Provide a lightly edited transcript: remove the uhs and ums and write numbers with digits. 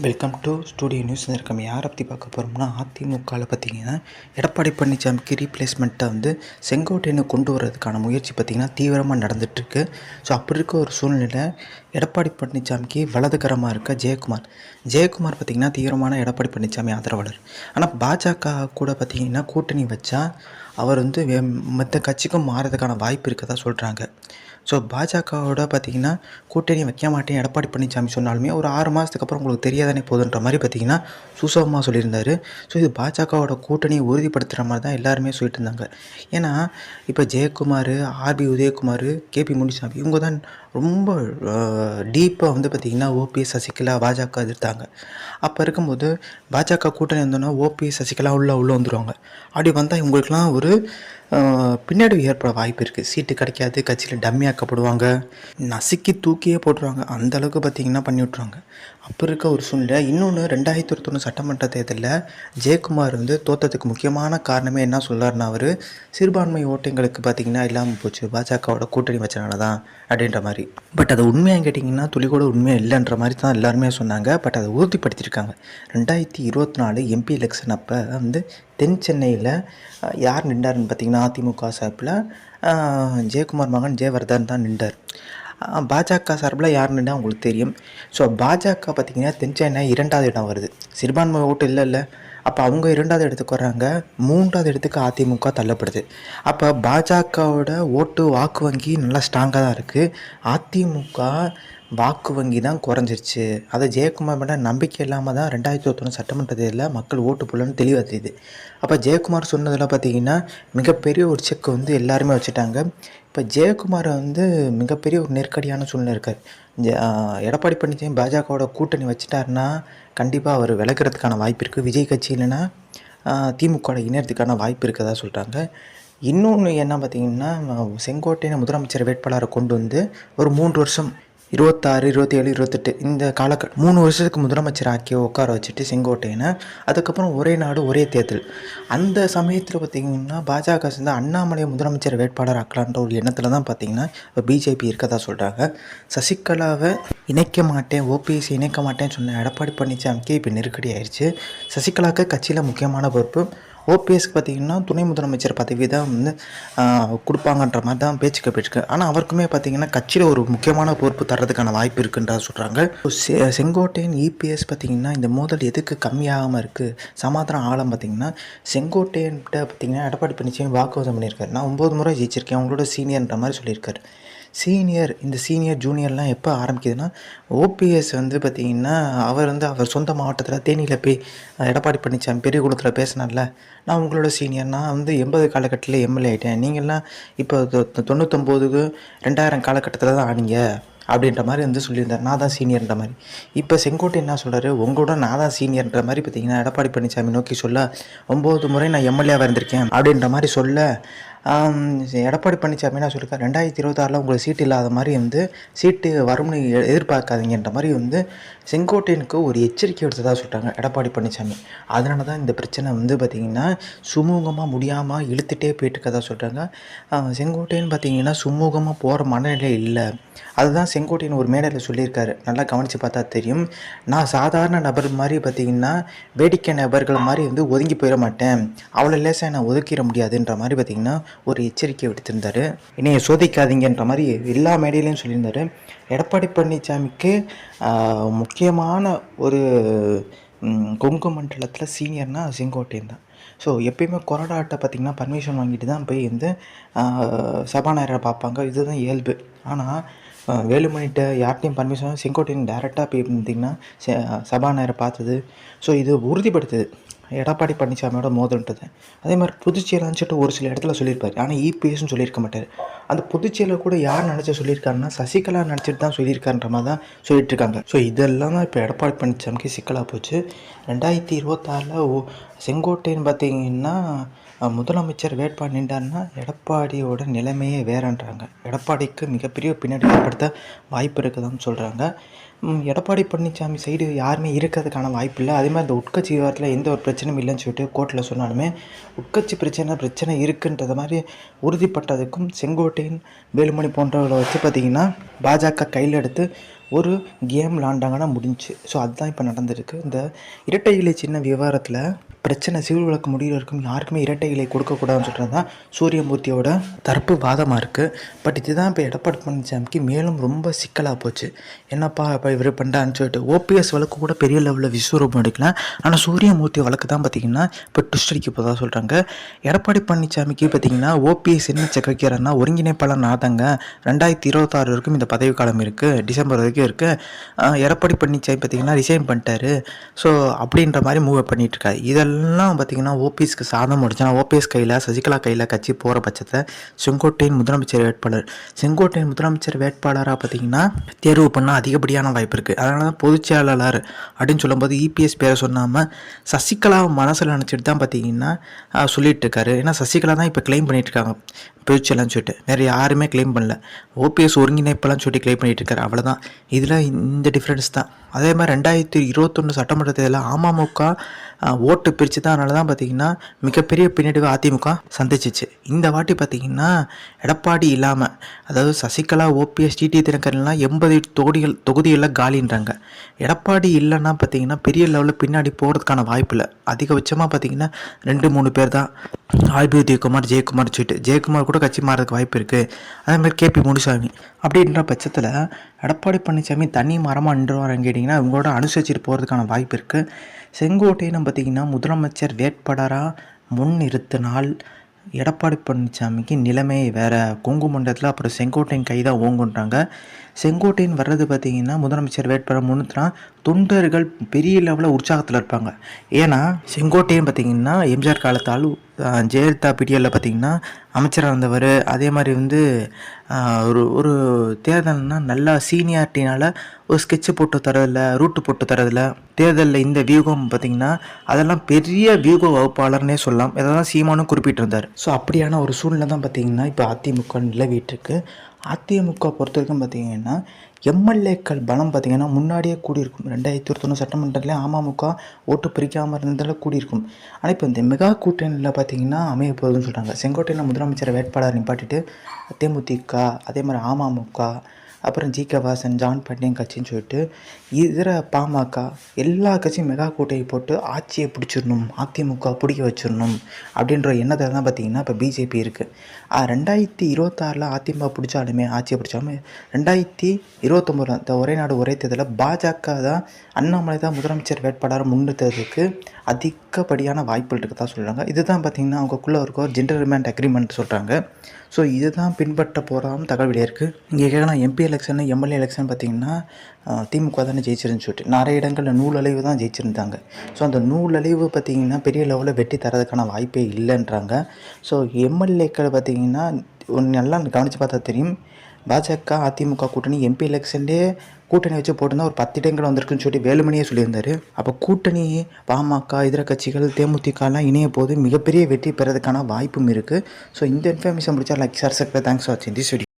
Welcome to studio news. நம்ம யாரை பற்றி பார்க்க போகிறோம்னா, அதிமுகவில் பார்த்திங்கன்னா எடப்பாடி பழனிசாமிக்கு ரீப்ளேஸ்மெண்ட்டை செங்கோட்டையனை கொண்டு வரதுக்கான முயற்சி பார்த்திங்கன்னா தீவிரமாக நடந்துகிட்ருக்கு. ஸோ அப்படி இருக்க ஒரு சூழ்நிலை எடப்பாடி பழனிசாமிக்கு வலதுகரமாக இருக்க ஜெயக்குமார் பார்த்திங்கன்னா தீவிரமான எடப்பாடி பழனிசாமி ஆதரவாளர். ஆனால் பாஜக கூட பார்த்திங்கன்னா கூட்டணி வச்சா அவர் மற்ற கட்சிக்கும் மாறதுக்கான வாய்ப்பு இருக்கதா சொல்கிறாங்க. ஸோ பாஜகவோட பார்த்திங்கன்னா கூட்டணி வைக்க மாட்டேன் எடப்பாடி பழனிசாமி சொன்னாலுமே ஒரு 6 மாதத்துக்கு அப்புறம் உங்களுக்கு தெரியாதானே போதுன்ற மாதிரி பார்த்திங்கன்னா சுசவமாக சொல்லியிருந்தார். ஸோ இது பாஜகவோட கூட்டணியை உறுதிப்படுத்துகிற மாதிரி தான் எல்லாருமே சொல்லிட்டு இருந்தாங்க. ஏன்னா இப்போ ஜெயக்குமார், ஆர்பி உதயகுமார், கேபி முனிசாமி இவங்க தான் ரொம்ப டீப்பாக பார்த்திங்கன்னா ஓபிஎஸ் சசிகலா பாஜக எதிர்த்தாங்க. அப்போ இருக்கும்போது பாஜக கூட்டணி வந்தோன்னா ஓபிஎஸ் சசிகலா உள்ளே வந்துடுவாங்க. அப்படி வந்தால் இவங்களுக்கெல்லாம் ஒரு பின்னாடி ஏற்பட வாய்ப்பு இருக்குது. சீட்டு கிடைக்காது, கட்சியில் டம்மியாக்கப்படுவாங்க, நசுக்கி தூக்கியே போட்டுருவாங்க. அந்தளவுக்கு பார்த்திங்கன்னா பண்ணி விட்ருவாங்க. அப்போ இருக்க ஒரு சூழ்நிலை. இன்னொன்று 2021 சட்டமன்ற தேர்தலில் ஜெயக்குமார் தோற்றத்துக்கு முக்கியமான காரணமே என்ன சொல்கிறாருன்னா, அவர் சிறுபான்மை ஓட்டுங்களுக்கு பார்த்திங்கன்னா இல்லாமல் போச்சு பாஜகவோட கூட்டணி வச்சனால தான் அப்படின்ற மாதிரி. பட் அது உண்மையாக கேட்டிங்கன்னா துளி கூட உண்மையாக இல்லைன்ற மாதிரி தான் எல்லாருமே சொன்னாங்க. பட் அதை உறுதிப்படுத்தியிருக்காங்க. 2024 எம்பி எலெக்ஷன் அப்போ தென் சென்னையில் யார் நின்றாருன்னு பார்த்திங்கன்னா அதிமுக சார்பில் ஜெயக்குமார் மகன் ஜெயவர்தன் தான் நின்றார். பாஜக சார்பில் யார் நின்றா உங்களுக்கு தெரியும். ஸோ பாஜக பார்த்திங்கன்னா தென் சென்னை 2வது இடம் வருது. சிறுபான்மை ஓட்டு இல்லை. அப்போ அவங்க 2வது இடத்துக்கு வர்றாங்க. 3வது இடத்துக்கு அதிமுக தள்ளப்படுது. அப்போ பாஜகவோட ஓட்டு வாக்கு வங்கி நல்லா ஸ்ட்ராங்காக தான் இருக்குது. அதிமுக வாக்கு வங்கி தான் குறைஞ்சிருச்சு. அதை ஜெயக்குமார் மேலே நம்பிக்கை இல்லாமல் தான் 2021 சட்டமன்ற தேர்தலில் மக்கள் ஓட்டு போடலன்னு தெளிவாக தெரியுது. அப்போ ஜெயக்குமார் சொன்னதில் பார்த்திங்கன்னா மிகப்பெரிய ஒரு செக் எல்லாருமே வச்சுட்டாங்க. இப்போ ஜெயக்குமார் மிகப்பெரிய ஒரு நெருக்கடியான சூழ்நிலை இருக்கார். எடப்பாடி பழனிசாமி பாஜகவோட கூட்டணி வச்சுட்டாருன்னா கண்டிப்பாக அவர் விலகிறதுக்கான வாய்ப்பு இருக்குது. விஜய் கட்சி இல்லைன்னா திமுக இணையறதுக்கான வாய்ப்பு இருக்கதா சொல்கிறாங்க. இன்னொன்று என்ன பார்த்திங்கன்னா, செங்கோட்டையனை முதலமைச்சர் வேட்பாளரை கொண்டு ஒரு 3 வருஷம் 26, 27, 28 இந்த 3 வருஷத்துக்கு முதலமைச்சர் ஆக்கி உட்கார வச்சுட்டு செங்கோட்டையனை, அதுக்கப்புறம் ஒரே நாடு ஒரே தேர்தல். அந்த சமயத்தில் பார்த்திங்கன்னா பாஜக சேர்ந்து அண்ணாமலையை முதலமைச்சர் வேட்பாளர் ஆக்கலான்ற ஒரு எண்ணத்தில் தான் பார்த்திங்கன்னா இப்போ பிஜேபி இருக்கதா சொல்கிறாங்க. சசிகலாவை இணைக்க மாட்டேன், ஓபிஎஸ் இணைக்க மாட்டேன்னு சொன்ன எடப்பாடி பழனிசாமிக்கு இப்போ நெருக்கடி ஆயிடுச்சு. சசிகலாவுக்கு கட்சியில் முக்கியமான பொறுப்பு, ஓபிஎஸ்க்கு பார்த்திங்கன்னா துணை முதலமைச்சர் பதவி தான் கொடுப்பாங்கன்ற மாதிரி தான் பேச்சுக்கு போயிருக்கு. ஆனால் அவருக்குமே பார்த்திங்கன்னா கட்சியில் ஒரு முக்கியமான பொறுப்பு தர்றதுக்கான வாய்ப்பு இருக்குன்றா சொல்கிறாங்க. செங்கோட்டையன் இபிஎஸ் பார்த்திங்கன்னா இந்த மோதல் எதுக்கு கம்மியாகாமல் இருக்குது, சமாதானம் ஆழம் பார்த்திங்கன்னா செங்கோட்டையன்கிட்ட பார்த்திங்கன்னா எடப்பாடி பழனிசாமி வாக்குவாதம் பண்ணியிருக்காரு. நான் 9 முறை ஜெயிச்சிருக்கேன், அவங்களோட சீனியர்ன்ற மாதிரி சொல்லியிருக்காரு. இந்த சீனியர் ஜூனியர்லாம் எப்போ ஆரம்பிக்குதுன்னா, ஓபிஎஸ் பார்த்திங்கன்னா அவர் சொந்த மாவட்டத்தில் தேனியில் போய் எடப்பாடி பழனிசாமி பெரியகுளத்தில் பேசினார்ல, நான் உங்களோட சீனியர், நான் 80 காலகட்டத்தில் எம்எல்ஏ ஆகிட்டேன், நீங்கள்லாம் இப்போ 99 2000 காலகட்டத்தில் தான் ஆனீங்க அப்படின்ற மாதிரி சொல்லியிருந்தார். நான் தான் சீனியர்ன்ற மாதிரி. இப்போ செங்கோட்டை என்ன சொல்கிறாரு, உங்களோட நான் தான் சீனியர்ன்ற மாதிரி பார்த்திங்கன்னா எடப்பாடி பழனிசாமி நோக்கி சொல்ல, 9 முறை நான் எம்எல்ஏவாக இருந்திருக்கேன் அப்படின்ற மாதிரி சொல்ல, எடப்பாடி பழனிசாமி என்ன சொல்லியிருக்காரு, 2026 உங்களுக்கு சீட்டு இல்லாத மாதிரி சீட்டு வரும்னு எதிர்பார்க்காதீங்கன்ற மாதிரி செங்கோட்டையனுக்கு ஒரு எச்சரிக்கை எடுத்ததாக சொல்கிறாங்க எடப்பாடி பழனிசாமி. அதனால தான் இந்த பிரச்சனை பார்த்திங்கன்னா சுமூகமாக முடியாமல் இழுத்துட்டே போயிட்டுருக்கதா சொல்கிறாங்க. செங்கோட்டையன் பார்த்திங்கன்னா சுமூகமாக போகிற மனநிலை இல்லை. அதுதான் செங்கோட்டையன் ஒரு மேடையில் சொல்லியிருக்காரு, நல்லா கவனித்து பார்த்தா தெரியும். நான் சாதாரண நபர் மாதிரி பார்த்திங்கன்னா வேடிக்கை நபர்கள் மாதிரி ஒதுங்கி போயிட மாட்டேன், அவ்வளோ லேசாக நான் ஒதுக்கிட முடியாதுன்ற மாதிரி பார்த்திங்கன்னா ஒரு எச்சரிக்கை விடுத்திருந்தார். என்னையை சோதிக்காதீங்கன்ற மாதிரி எல்லா மேடையிலையும் சொல்லியிருந்தார். எடப்பாடி பழனிசாமிக்கு முக்கியமான ஒரு கொங்கு மண்டலத்தில் சீனியர்னால் செங்கோட்டையன் தான். ஸோ எப்பயுமே கொறடாட்டை பார்த்திங்கன்னா பர்மிஷன் வாங்கிட்டு தான் போய் சபாநாயகரை பார்ப்பாங்க, இதுதான் இயல்பு. ஆனால் வேலுமணிகிட்ட யார்கிட்டையும் பர்மிஷன், செங்கோட்டையன் டேரெக்டாக போய் பார்த்திங்கன்னா சபாநாயகரை பார்த்தது. ஸோ இது உறுதிப்படுத்துது எடப்பாடி பழனிசாமியோட மோதல்ன்றது. அதே மாதிரி புதுச்சேரின்னு ஒரு சில இடத்துல சொல்லியிருப்பார், ஆனால் இபிஎஸ்ன்னு சொல்லியிருக்க மாட்டார். அந்த புதுச்சேரியில் கூட யார் நினச்சி சொல்லியிருக்காருன்னா சசிகலா நினச்சிட்டு தான் சொல்லியிருக்காருன்ற மாதிரி தான் சொல்லிட்டு இருக்காங்க. ஸோ இதெல்லாம் தான் இப்போ எடப்பாடி பழனிசாமிக்கு சிக்கலாக போச்சு. 2026 செங்கோட்டையன் பார்த்திங்கன்னா முதலமைச்சர் வேட்பாளர் நின்றார்னா எடப்பாடியோட நிலைமையே வேறன்றாங்க. எடப்பாடிக்கு மிகப்பெரிய பின்னாடி ஏற்படுத்த வாய்ப்பு இருக்குதான்னு சொல்கிறாங்க. எடப்பாடி பழனிசாமி சைடு யாருமே இருக்கிறதுக்கான வாய்ப்பு இல்லை. அதே மாதிரி இந்த உட்கட்சி விவகாரத்தில் எந்த ஒரு பிரச்சனையும் இல்லைன்னு சொல்லிட்டு கோர்ட்டில் சொன்னாலுமே உட்கட்சி பிரச்சனை இருக்குன்றத மாதிரி உறுதிப்பட்டதுக்கும் செங்கோட்டையன், வேலுமணி போன்றவர்களை வச்சு பார்த்திங்கன்னா பாஜக கையில் எடுத்து ஒரு கேம் விளாண்டாங்கன்னா முடிஞ்சு. ஸோ அதுதான் இப்போ நடந்திருக்கு. இந்த இரட்டை இலை சின்ன விவகாரத்தில் பிரச்சனை சிவில் வழக்கு முடிவு இருக்கும், யாருக்குமே இரட்டை இலை கொடுக்கக்கூடாதுன்னு சொல்கிறது தான் சூரியமூர்த்தியோட தரப்பு வாதமாக இருக்குது. பட் இதுதான் இப்போ எடப்பாடி பழனிசாமிக்கு மேலும் ரொம்ப சிக்கலாக போச்சு. என்னப்பா இப்போ இவர் பண்ணுறான்னு சொல்லிட்டு ஓபிஎஸ் வழக்கு கூட பெரிய லெவலில் விஸ்வரூபம் எடுக்கலாம். ஆனால் சூரியமூர்த்தி வழக்கு தான் பார்த்திங்கன்னா இப்போ ட்விஸ்ட் அடிக்க போதாக சொல்கிறாங்க. எடப்பாடி பழனிசாமிக்கு பார்த்திங்கன்னா ஓபிஎஸ் என்ன செக் வைக்கிறாருன்னா ஒருங்கிணைப்பாளர் நாதாங்க 2026 வரைக்கும் இந்த பதவி காலம் இருக்குது, டிசம்பர் வரைக்கும் இருக்குது. எடப்பாடி பழனிசாமி பார்த்திங்கன்னா ரிசைன் பண்ணிட்டாரு. ஸோ அப்படின்ற மாதிரி மூவ் பண்ணிகிட்ருக்காரு. இதெல்லாம் பார்த்திங்கன்னா ஓபிஎஸ்க்கு சாதம் முடிச்சுன்னா ஓபிஎஸ் கையில் சசிகலா கையில் கட்சி போகிற பட்சத்தில் செங்கோட்டையன் முதலமைச்சர் வேட்பாளராக பார்த்திங்கன்னா தேர்வு பண்ணால் அதிகப்படியான வாய்ப்பு இருக்குது. அதனால தான் பொதுச் செயலாளர் அப்படின்னு சொல்லும்போது இபிஎஸ் பேரை சொன்னாமல் சசிகலாவை மனசில் நினச்சிட்டு தான் பார்த்திங்கன்னா சொல்லிகிட்டு இருக்காரு. ஏன்னா சசிகலா தான் இப்போ கிளைம் பண்ணிகிட்ருக்காங்க பொதுச்செயலான்னு சொல்லிட்டு, வேறு யாருமே கிளைம் பண்ணல. ஓபிஎஸ் ஒருங்கிணைப்பெல்லாம் சொல்லிட்டு கிளைம் பண்ணிகிட்டு இருக்காரு. அவ்வளோதான், இதில் இந்த டிஃப்ரென்ஸ் தான். அதே மாதிரி 2021 சட்டமன்ற தேர்தலில் அமமுக ஓட்டு பிரித்து தான், அதனால தான் பார்த்திங்கன்னா மிகப்பெரிய பின்னடைவு அதிமுக சந்திச்சிச்சு. இந்த வாட்டி பார்த்திங்கன்னா எடப்பாடி இல்லாமல், அதாவது சசிகலா ஓபிஎஸ் டிடி தினகரன்லாம் 80 தொகுதிகளில் காலின்றாங்க. எடப்பாடி இல்லைன்னா பார்த்திங்கன்னா பெரிய லெவலில் பின்னாடி போகிறதுக்கான வாய்ப்பு இல்லை. அதிகபட்சமாக பார்த்திங்கன்னா 2-3 பேர் தான். ஆர்பிஐ ஜெயக்குமார் கூட கட்சி மாறதுக்கு வாய்ப்பு இருக்குது. அதேமாதிரி கேபி முனுசாமி. அப்படின்ற பட்சத்தில் எடப்பாடி பழனிசாமி தனி மரமாக நின்றுவாரன்னு கேட்டிங்கன்னா இவங்களோட அனுசரிச்சுட்டு போகிறதுக்கான வாய்ப்பு இருக்குது. செங்கோட்டையனை பார்த்திங்கன்னா முதலமைச்சர் வேட்பாளராக முன்னிறுத்தினால் எடப்பாடி பழனிசாமிக்கு நிலைமை வேறு. கொங்கு மண்டலத்தில் அப்புறம் செங்கோட்டையன் கை தான் ஓங்குன்றாங்க. செங்கோட்டையன் வர்றது பார்த்திங்கன்னா முதலமைச்சர் வேட்பாளர் முன்னிறுத்தினா தொண்டர்கள் பெரிய லெவலில் உற்சாகத்தில் இருப்பாங்க. ஏன்னா செங்கோட்டையன் பார்த்திங்கன்னா எம்ஜிஆர் காலத்தால் ஜெயலலிதா பிடிஎல்ல பார்த்திங்கன்னா அமைச்சராக இருந்தவர். அதே மாதிரி ஒரு தேர்தல்னால் நல்லா சீனியாரிட்டினால் ஒரு ஸ்கெட்சு போட்டு தரதில்ல, ரூட்டு போட்டு தரதில்ல. தேர்தலில் இந்த வியூகம் பார்த்திங்கன்னா அதெல்லாம் பெரிய வியூக வகுப்பாளர்னே சொல்லலாம். இதெல்லாம் சீமானும் குறிப்பிட்டிருந்தார். ஸோ அப்படியான ஒரு சூழ்நிலை தான் பார்த்திங்கன்னா இப்போ அதிமுக நிலவிட்டுருக்கு. அதிமுக பொறுத்த வரைக்கும் பார்த்திங்கன்னா எம்எல்ஏக்கள் பலம் பார்த்திங்கன்னா முன்னாடியே கூடியிருக்கும். 2021 சட்டமன்றத்தில் அமமுக ஓட்டு பிரிக்காமல் இருந்ததில் கூடியிருக்கும். ஆனால் இப்போ இந்த மெகா கூட்டணியில் பார்த்திங்கன்னா அமைய போகுதுன்னு சொல்கிறாங்க. செங்கோட்டையில் முதலமைச்சர் வேட்பாளர் நிப்பாட்டிட்டு தேமுதிக, அதே மாதிரி அமமுக, அப்புறம் ஜி.கே. வாசன், ஜான் பாண்டியன் கட்சின்னு சொல்லிட்டு இதர பாமக எல்லா கட்சியும் மெகா கூட்டணி போட்டு ஆட்சியை பிடிச்சிடணும், அதிமுக பிடிக்க வச்சிடணும் அப்படின்ற எண்ணத்தில் தான் பார்த்திங்கன்னா இப்போ பிஜேபி இருக்குது. 2026 அதிமுக பிடிச்சாலுமே, ஆட்சியை பிடிச்சாலுமே 2029 ஒரே நாடு ஒரே தேர்தலில் பாஜக தான், அண்ணாமலை தான் முதலமைச்சர் வேட்பாளர் முன்னிறுத்துறதுக்கு அதிகப்படியான வாய்ப்புகள் இருக்குதா சொல்கிறாங்க. இதுதான் பார்த்திங்கன்னா அவங்களுக்குள்ளே இருக்க ஒரு ஜென்டில்மேன் அக்ரிமெண்ட் சொல்கிறாங்க. ஸோ இதுதான் பின்பற்ற போகிறான்னு தகவல் வெளியே இருக்குது. இங்கே கேட்கலாம் எம்பி எலெக்ஷன், எம்எல்ஏ எலெக்ஷன் பார்த்திங்கன்னா திமுக தானே ஜெயிச்சிருந்துன்னு சொல்லிட்டு நிறைய இடங்களில் நூலழிவு தான் ஜெயிச்சிருந்தாங்க. ஸோ அந்த நூலழிவு பார்த்திங்கன்னா பெரிய லெவலில் வெற்றி தரதுக்கான வாய்ப்பே இல்லைன்றாங்க. ஸோ எம்எல்ஏக்கள் பார்த்திங்கன்னா ஒன்று நல்லா கவனித்து பார்த்தா தெரியும். பாஜக அதிமுக கூட்டணி எம்பி எலெக்ஷன்லேயே கூட்டணி வச்சு போட்டிருந்தா ஒரு 10 இடங்கள் வந்திருக்குன்னு சொல்லி வேலுமணியே சொல்லியிருந்தார். அப்போ கூட்டணி பாமக, இதர கட்சிகள், தேமுதிகலாம் இணைய போது மிகப்பெரிய வெற்றி பெறதுக்கான வாய்ப்பும் இருக்குது. ஸோ இந்த இன்ஃபர்மேஷன் முடிச்சா like share subscribe. Thanks for வாட்சிங் திஸ் வீடியோ.